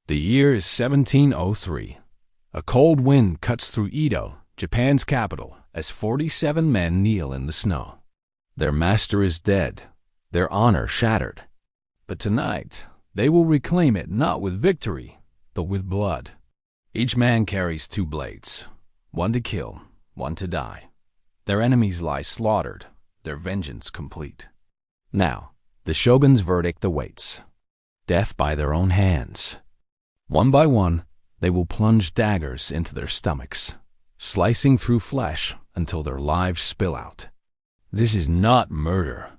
The year is 1703. A cold wind cuts through Edo, Japan's capital, as 47 men kneel in the snow. Their master is dead, their honor shattered. But tonight, they will reclaim it not with victory, but with blood. Each man carries 2 blades, one to kill, one to die. Their enemies lie slaughtered, their vengeance complete. Now, the shogun's verdict awaits. Death by their own hands. One by one, they will plunge daggers into their stomachs, slicing through flesh until their lives spill out. This is not murder.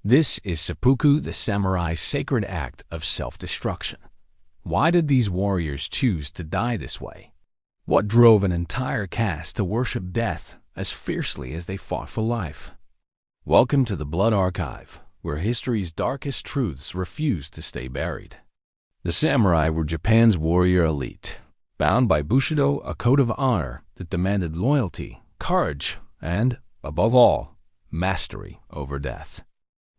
This is seppuku, the samurai's sacred act of self-destruction. Why did these warriors choose to die this way? What drove an entire caste to worship death as fiercely as they fought for life? Welcome to the Blood Archive, where history's darkest truths refuse to stay buried. The samurai were Japan's warrior elite, bound by bushido, a code of honor that demanded loyalty, courage, and, above all, mastery over death.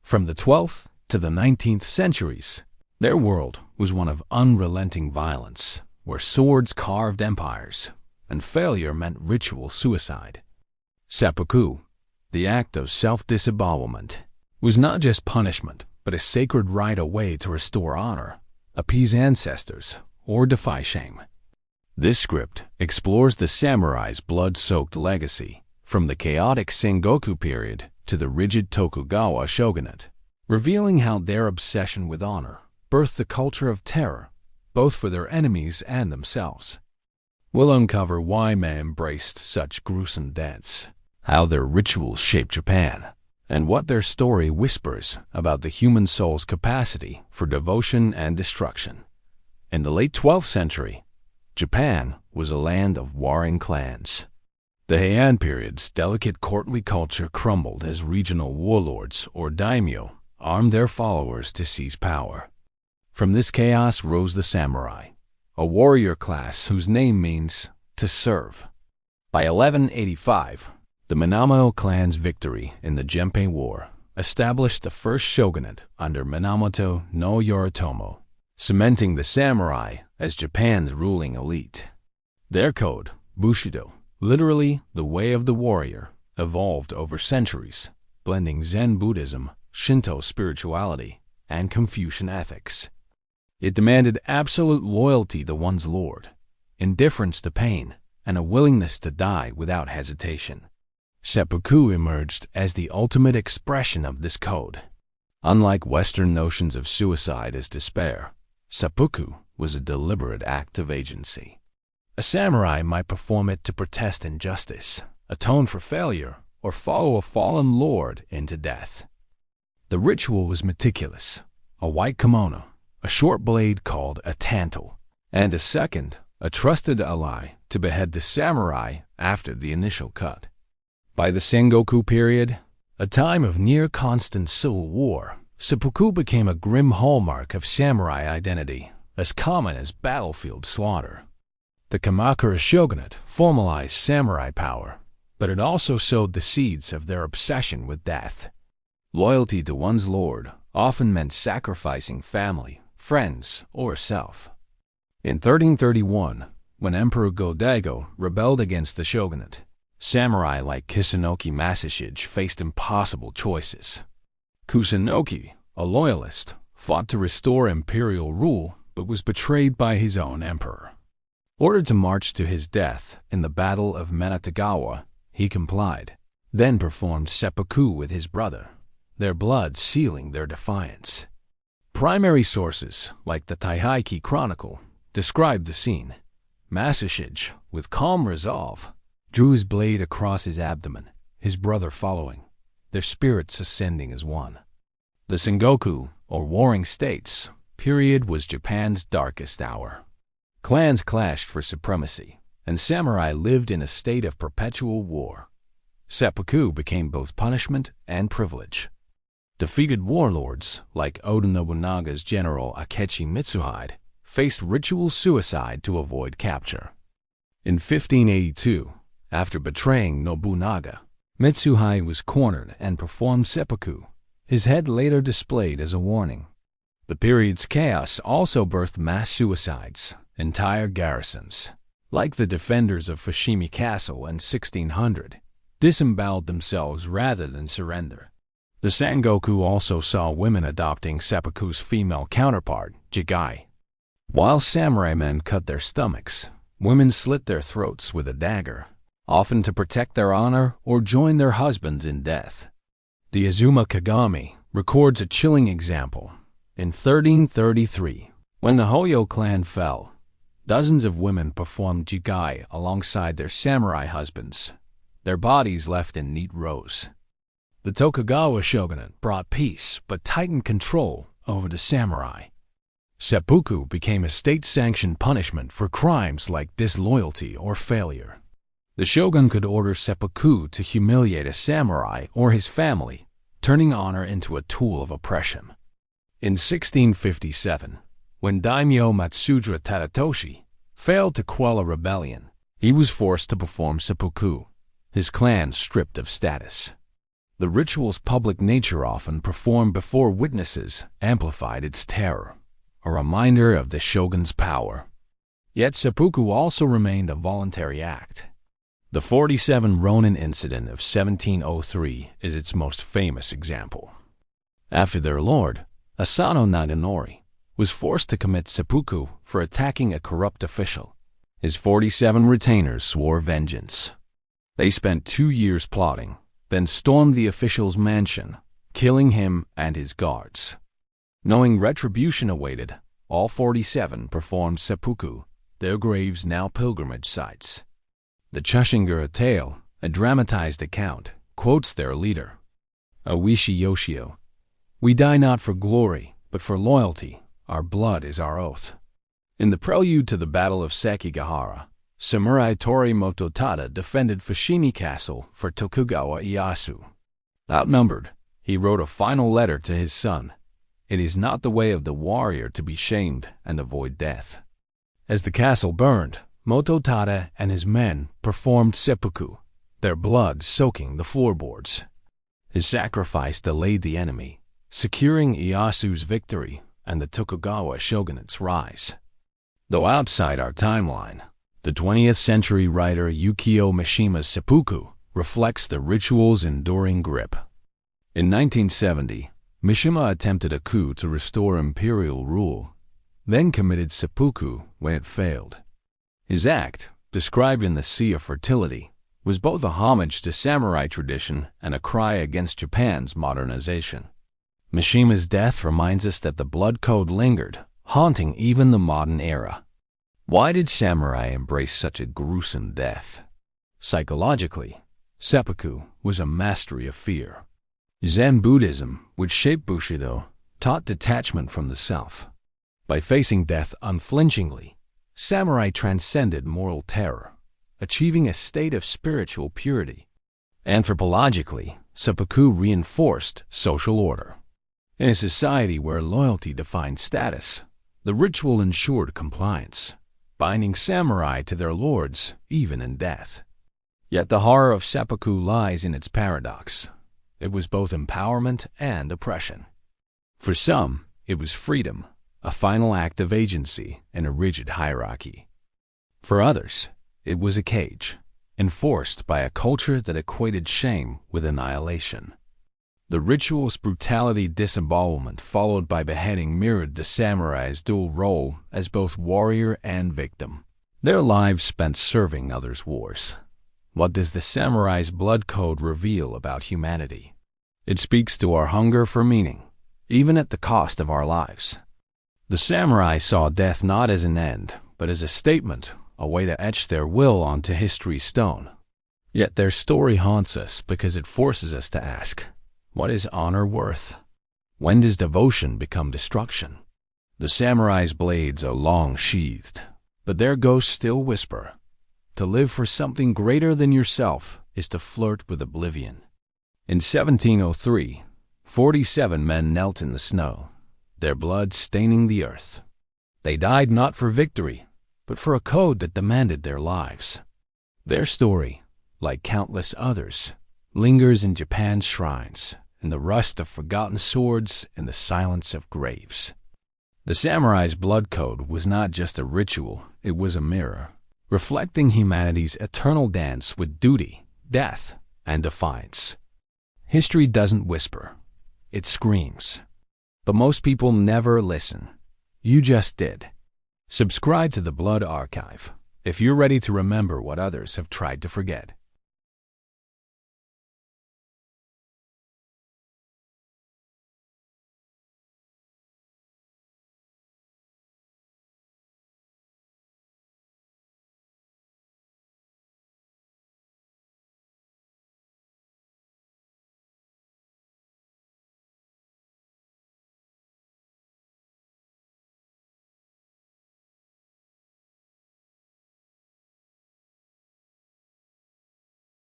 From the 12th to the 19th centuries, their world was one of unrelenting violence, where swords carved empires, and failure meant ritual suicide. Seppuku, the act of self-disembowelment, was not just punishment, but a sacred rite, a way to restore honor, appease ancestors, or defy shame. This script explores the samurai's blood-soaked legacy, from the chaotic Sengoku period to the rigid Tokugawa shogunate, revealing how their obsession with honor birthed a culture of terror, both for their enemies and themselves. We'll uncover why men embraced such gruesome deaths, how their rituals shaped Japan, and what their story whispers about the human soul's capacity for devotion and destruction. In the late 12th century, Japan was a land of warring clans. The Heian period's delicate courtly culture crumbled as regional warlords, or daimyo, armed their followers to seize power. From this chaos rose the samurai, a warrior class whose name means to serve. By 1185, the Minamoto clan's victory in the Genpei War established the first shogunate under Minamoto no Yoritomo, cementing the samurai as Japan's ruling elite. Their code, bushido, literally the way of the warrior, evolved over centuries, blending Zen Buddhism, Shinto spirituality, and Confucian ethics. It demanded absolute loyalty to one's lord, indifference to pain, and a willingness to die without hesitation. Seppuku emerged as the ultimate expression of this code. Unlike Western notions of suicide as despair, seppuku was a deliberate act of agency. A samurai might perform it to protest injustice, atone for failure, or follow a fallen lord into death. The ritual was meticulous: a white kimono, a short blade called a tanto, and a second, a trusted ally, to behead the samurai after the initial cut. By the Sengoku period, a time of near-constant civil war, seppuku became a grim hallmark of samurai identity, as common as battlefield slaughter. The Kamakura shogunate formalized samurai power, but it also sowed the seeds of their obsession with death. Loyalty to one's lord often meant sacrificing family, friends, or self. In 1331, when Emperor Go-Daigo rebelled against the shogunate, samurai like Kusunoki Masashige faced impossible choices. Kusunoki, a loyalist, fought to restore imperial rule but was betrayed by his own emperor. Ordered to march to his death in the Battle of Menatagawa, he complied, then performed seppuku with his brother, their blood sealing their defiance. Primary sources, like the Taiheiki Chronicle, describe the scene. Masashige, with calm resolve, drew his blade across his abdomen, his brother following, their spirits ascending as one. The Sengoku, or Warring States, period was Japan's darkest hour. Clans clashed for supremacy, and samurai lived in a state of perpetual war. Seppuku became both punishment and privilege. Defeated warlords, like Oda Nobunaga's general Akechi Mitsuhide, faced ritual suicide to avoid capture. In 1582, after betraying Nobunaga, Mitsuhide was cornered and performed seppuku, his head later displayed as a warning. The period's chaos also birthed mass suicides. Entire garrisons, like the defenders of Fushimi Castle in 1600, disemboweled themselves rather than surrender. The Sengoku also saw women adopting seppuku's female counterpart, jigai. While samurai men cut their stomachs, women slit their throats with a dagger, often to protect their honor or join their husbands in death. The Azuma Kagami records a chilling example. In 1333, when the Hoyo clan fell, dozens of women performed jigai alongside their samurai husbands, their bodies left in neat rows. The Tokugawa shogunate brought peace but tightened control over the samurai. Seppuku became a state-sanctioned punishment for crimes like disloyalty or failure. The shogun could order seppuku to humiliate a samurai or his family, turning honor into a tool of oppression. In 1657, when daimyo Matsudra Tadatoshi failed to quell a rebellion, he was forced to perform seppuku, his clan stripped of status. The ritual's public nature, often performed before witnesses, amplified its terror, a reminder of the shogun's power. Yet seppuku also remained a voluntary act. The 47 Ronin incident of 1703 is its most famous example. After their lord, Asano Naganori, was forced to commit seppuku for attacking a corrupt official. His 47 retainers swore vengeance. They spent 2 years plotting, then stormed the official's mansion, killing him and his guards. Knowing retribution awaited, all 47 performed seppuku, their graves now pilgrimage sites. The Chushingura tale, a dramatized account, quotes their leader, Oishi Yoshio, "We die not for glory, but for loyalty. Our blood is our oath." In the prelude to the Battle of Sekigahara, Samurai Tori Mototada defended Fushimi Castle for Tokugawa Ieyasu. Outnumbered, he wrote a final letter to his son. It is not the way of the warrior to be shamed and avoid death. As the castle burned, Mototada and his men performed seppuku, their blood soaking the floorboards. His sacrifice delayed the enemy, securing Ieyasu's victory and the Tokugawa shogunate's rise. Though outside our timeline, the 20th century writer Yukio Mishima's seppuku reflects the ritual's enduring grip. In 1970, Mishima attempted a coup to restore imperial rule, then committed seppuku when it failed. His act, described in The Sea of Fertility, was both a homage to samurai tradition and a cry against Japan's modernization. Mishima's death reminds us that the blood code lingered, haunting even the modern era. Why did samurai embrace such a gruesome death? Psychologically, seppuku was a mastery of fear. Zen Buddhism, which shaped Bushido, taught detachment from the self. By facing death unflinchingly, samurai transcended moral terror, achieving a state of spiritual purity. Anthropologically, seppuku reinforced social order. In a society where loyalty defined status, the ritual ensured compliance, binding samurai to their lords even in death. Yet the horror of seppuku lies in its paradox. It was both empowerment and oppression. For some, it was freedom, a final act of agency in a rigid hierarchy. For others, it was a cage, enforced by a culture that equated shame with annihilation. The ritual's brutality disembowelment followed by beheading mirrored the samurai's dual role as both warrior and victim. Their lives spent serving others' wars. What does the samurai's blood code reveal about humanity? It speaks to our hunger for meaning, even at the cost of our lives. The samurai saw death not as an end, but as a statement, a way to etch their will onto history's stone. Yet their story haunts us because it forces us to ask, what is honor worth? When does devotion become destruction? The samurai's blades are long sheathed, but their ghosts still whisper, to live for something greater than yourself is to flirt with oblivion. In 1703, 47 men knelt in the snow, their blood staining the earth. They died not for victory, but for a code that demanded their lives. Their story, like countless others, lingers in Japan's shrines, in the rust of forgotten swords and the silence of graves. The samurai's blood code was not just a ritual, it was a mirror, reflecting humanity's eternal dance with duty, death, and defiance. History doesn't whisper, it screams. But most people never listen. You just did. Subscribe to the Blood Archive if you're ready to remember what others have tried to forget.